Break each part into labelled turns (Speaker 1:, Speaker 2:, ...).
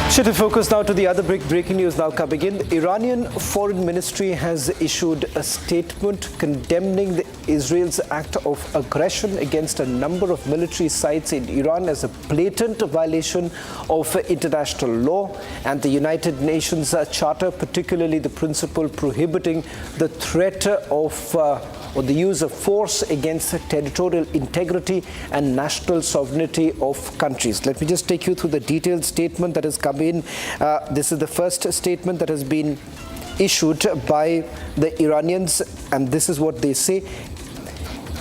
Speaker 1: Shift focus now to the other breaking news now coming in. The Iranian Foreign Ministry has issued a statement condemning Israel's act of aggression against a number of military sites in Iran as a blatant violation of international law and the United Nations Charter, particularly the principle prohibiting the threat of or the use of force against territorial integrity and national sovereignty of countries. Let me just take you through the detailed statement that has come in. This is the first statement that has been issued by the Iranians, and this is what they say.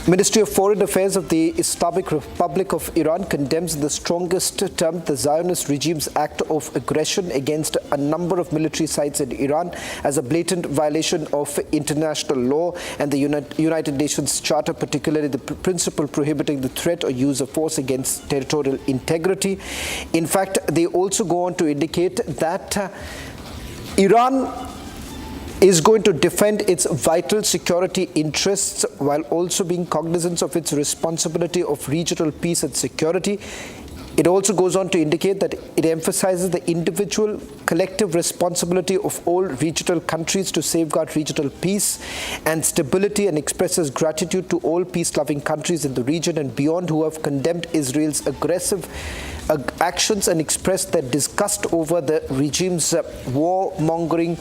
Speaker 1: Ministry of Foreign Affairs of the Islamic Republic of Iran condemns in the strongest term the Zionist regime's act of aggression against a number of military sites in Iran as a blatant violation of international law and the United Nations Charter, particularly the principle prohibiting the threat or use of force against territorial integrity. In fact, they also go on to indicate that Iran is going to defend its vital security interests while also being cognizant of its responsibility of regional peace and security. It also goes on to indicate that it emphasizes the individual collective responsibility of all regional countries to safeguard regional peace and stability, and expresses gratitude to all peace-loving countries in the region and beyond who have condemned Israel's aggressive actions and expressed their disgust over the regime's warmongering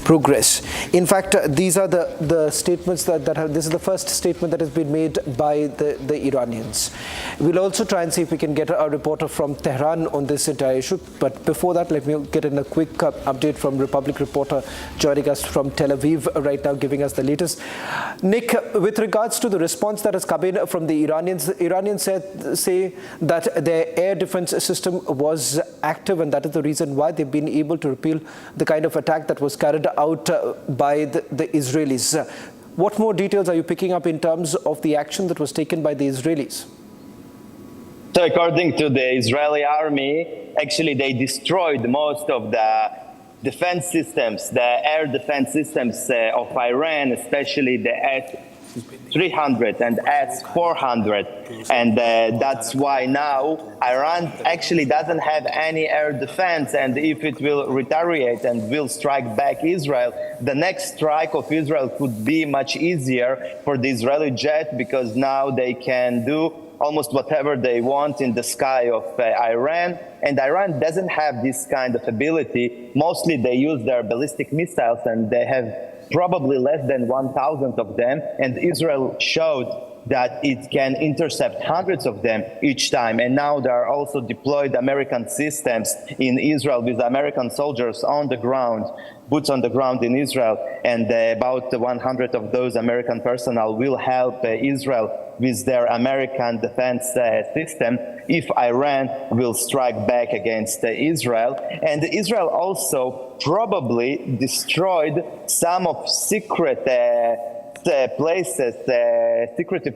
Speaker 1: progress. In fact, these are the statements that have, this is the first statement that has been made by the Iranians. We'll also try and see if we can get a reporter from Tehran on this entire issue. But before that, let me get in a quick update from Republic reporter joining us from Tel Aviv right now, giving us the latest. Nick, with regards to the response that has come in from the Iranians say that their air defense system was active, and that is the reason why they've been able to repel the kind of attack that was carried out by the Israelis. What more details are you picking up in terms of the action that was taken by the Israelis?
Speaker 2: So according to the Israeli army, actually they destroyed most of the defense systems, the air defense systems of Iran, especially the S-300 and S-400. And that's why now Iran actually doesn't have any air defense, and if it will retaliate and will strike back Israel, the next strike of Israel could be much easier for the Israeli jet, because now they can do almost whatever they want in the sky of Iran. And Iran doesn't have this kind of ability. Mostly they use their ballistic missiles, and they have probably less than 1,000 of them. And Israel showed that it can intercept hundreds of them each time. And now there are also deployed American systems in Israel with American soldiers on the ground, boots on the ground in Israel. And about 100 of those American personnel will help Israel with their American defense system if Iran will strike back against Israel. And Israel also probably destroyed some of secretive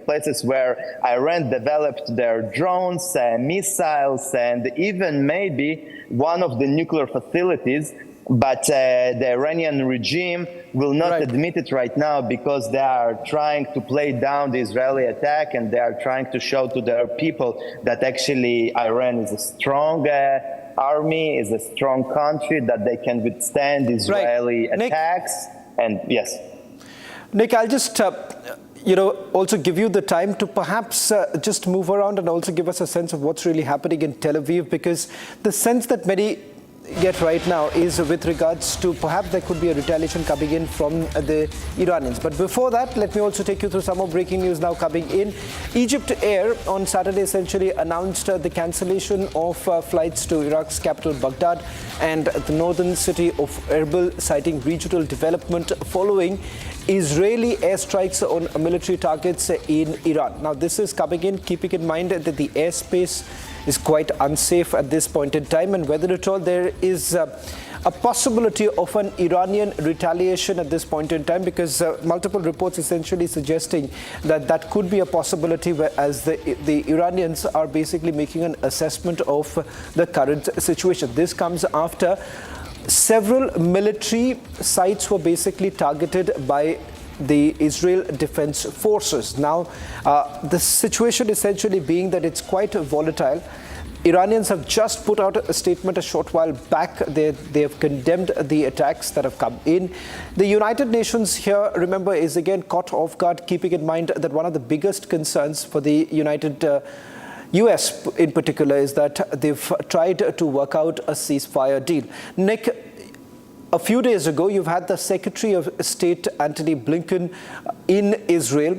Speaker 2: places where Iran developed their drones, missiles, and even maybe one of the nuclear facilities. But the Iranian regime will not admit it right now, because they are trying to play down the Israeli attack, and they are trying to show to their people that actually Iran is a strong army, is a strong country, that they can withstand Israeli attacks. And yes.
Speaker 1: Nick, I'll just also give you the time to perhaps just move around and also give us a sense of what's really happening in Tel Aviv, because the sense that many get right now is with regards to perhaps there could be a retaliation coming in from the Iranians. But before that, let me also take you through some more breaking news now coming in. Egypt Air on Saturday essentially announced the cancellation of flights to Iraq's capital Baghdad and the northern city of Erbil, citing regional development following Israeli airstrikes on military targets in Iran. Now, this is coming in, keeping in mind that the airspace is quite unsafe at this point in time, and whether at all there is a possibility of an Iranian retaliation at this point in time, because multiple reports essentially suggesting that that could be a possibility, as the Iranians are basically making an assessment of the current situation. This comes after several military sites were basically targeted by the Israel Defense Forces. Now, the situation essentially being that it's quite volatile. Iranians have just put out a statement a short while back. They have condemned the attacks that have come in. The United Nations here, remember, is again caught off guard, keeping in mind that one of the biggest concerns for the US in particular is that they've tried to work out a ceasefire deal. Nick, a few days ago, you've had the Secretary of State, Antony Blinken, in Israel.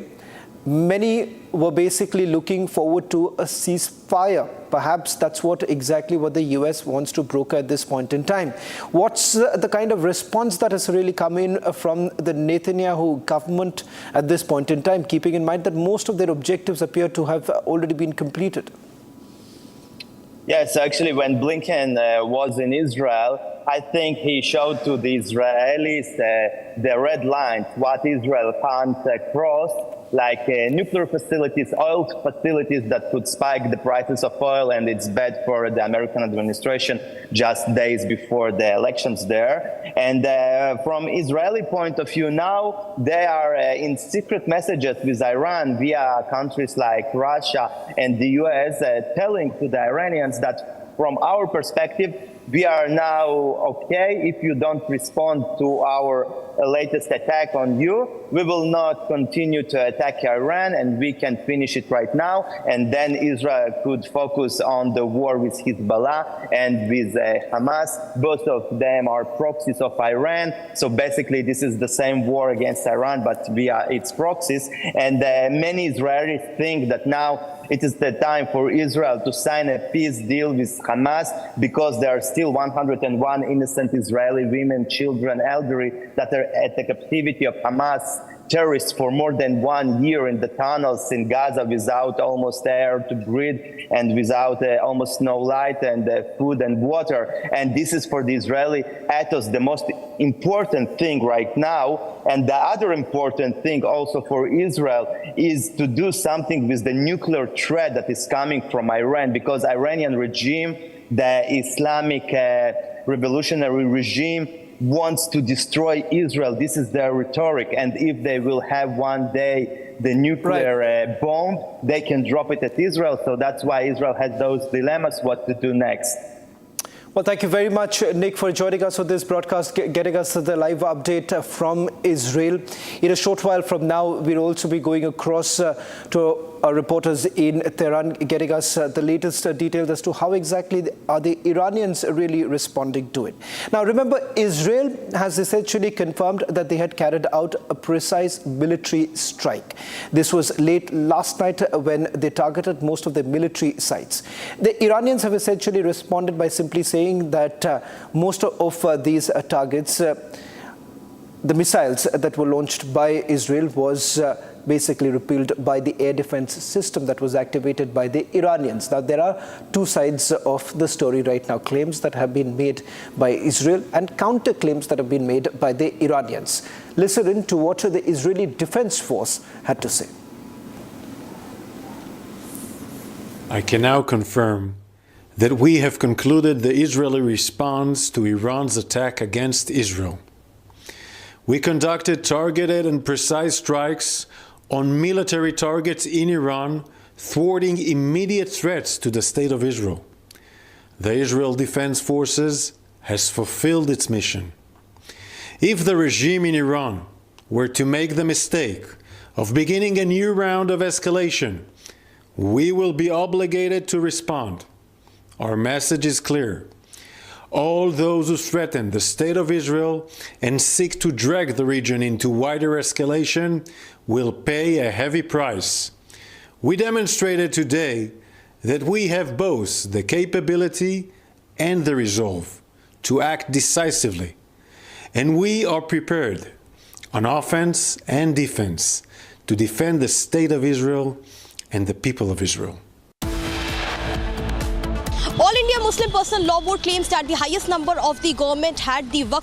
Speaker 1: Many were basically looking forward to a ceasefire. Perhaps that's exactly what the US wants to broker at this point in time. What's the kind of response that has really come in from the Netanyahu government at this point in time, keeping in mind that most of their objectives appear to have already been completed?
Speaker 2: Yes, actually, when Blinken was in Israel, I think he showed to the Israelis the red lines, what Israel can't cross, like nuclear facilities, oil facilities that could spike the prices of oil, and it's bad for the American administration just days before the elections there. And from Israeli point of view now, they are in secret messages with Iran via countries like Russia and the US, telling to the Iranians that from our perspective, we are now okay if you don't respond to our latest attack on you. We will not continue to attack Iran, and we can finish it right now. And then Israel could focus on the war with Hezbollah and with Hamas. Both of them are proxies of Iran. So basically, this is the same war against Iran, but via its proxies. And many Israelis think that now it is the time for Israel to sign a peace deal with Hamas, because there are still 101 innocent Israeli women, children, elderly that are at the captivity of Hamas terrorists for more than 1 year in the tunnels in Gaza, without almost air to breathe and without almost no light and food and water. And this is for the Israeli ethos the most important thing right now. And the other important thing also for Israel is to do something with the nuclear threat that is coming from Iran, because Iranian regime, the Islamic revolutionary regime, wants to destroy Israel. This is their rhetoric. And if they will have one day the nuclear bomb, they can drop it at Israel. So that's why Israel has those dilemmas, what to do next.
Speaker 1: Well, thank you very much, Nick, for joining us on this broadcast, getting us the live update from Israel. In a short while from now, we'll also be going across to our reporters in Tehran, getting us the latest details as to how exactly are the Iranians really responding to it. Now, remember, Israel has essentially confirmed that they had carried out a precise military strike. This was late last night when they targeted most of the military sites. The Iranians have essentially responded by simply saying that most of these targets, the missiles that were launched by Israel, was basically repelled by the air defense system that was activated by the Iranians. Now, there are two sides of the story right now, claims that have been made by Israel and counter claims that have been made by the Iranians. Listen in to what the Israeli Defense Force had to say.
Speaker 3: I can now confirm that we have concluded the Israeli response to Iran's attack against Israel. We conducted targeted and precise strikes on military targets in Iran, thwarting immediate threats to the state of Israel. The Israel Defense Forces has fulfilled its mission. If the regime in Iran were to make the mistake of beginning a new round of escalation, we will be obligated to respond. Our message is clear. All those who threaten the state of Israel and seek to drag the region into wider escalation will pay a heavy price. We demonstrated today that we have both the capability and the resolve to act decisively, and we are prepared on offense and defense to defend the state of Israel and the people of Israel.
Speaker 4: All India Muslim Personal Law Board claims that the highest number of the government had the Waqf